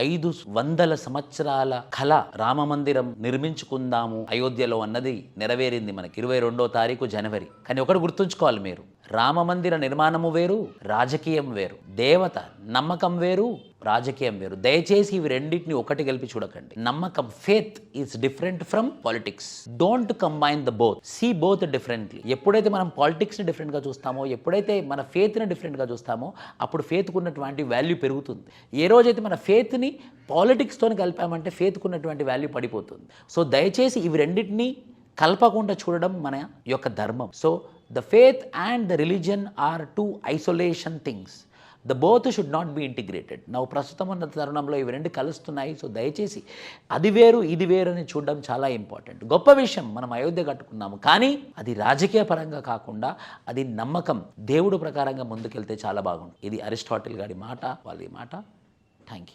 500 సంవత్సరాల కళ రామమందిరం నిర్మించుకుందాము అయోధ్యలో అన్నది నెరవేరింది మనకి 22వ తారీఖు జనవరి. కానీ ఒకటి గుర్తుంచుకోవాలి మీరు, రామమందిర నిర్మాణము వేరు, రాజకీయం వేరు. దేవత నమ్మకం వేరు, రాజకీయం వేరు. దయచేసి ఇవి రెండింటిని ఒకటి కలిపి చూడకండి. నమ్మకం, faith is different from politics. Don't combine the both, see both differently. ఎప్పుడైతే మనం పాలిటిక్స్ని డిఫరెంట్గా చూస్తామో, ఎప్పుడైతే మన ఫేత్ని డిఫరెంట్గా చూస్తామో, అప్పుడు ఫేత్కు ఉన్నటువంటి వాల్యూ పెరుగుతుంది. ఏ రోజైతే మన ఫేత్ని పాలిటిక్స్తో కలిపామంటే ఫేత్కు ఉన్నటువంటి వాల్యూ పడిపోతుంది. సో దయచేసి ఇవి రెండింటినీ కలపకుండా చూడడం మన యొక్క ధర్మం. So the faith and the religion are two isolation things. The both should not be integrated. నవ్వు ప్రస్తుతం ఉన్న తరుణంలో ఇవి రెండు కలుస్తున్నాయి. సో దయచేసి అది వేరు ఇది వేరు అని చూడడం చాలా ఇంపార్టెంట్. గొప్ప విషయం, మనం అయోధ్య కట్టుకున్నాము, కానీ అది రాజకీయ పరంగా కాకుండా అది నమ్మకం, దేవుడు ప్రకారంగా ముందుకెళ్తే చాలా బాగుంటుంది. ఇది అరిస్టాటిల్ గారి మాట, వాళ్ళ మాట. Thank you.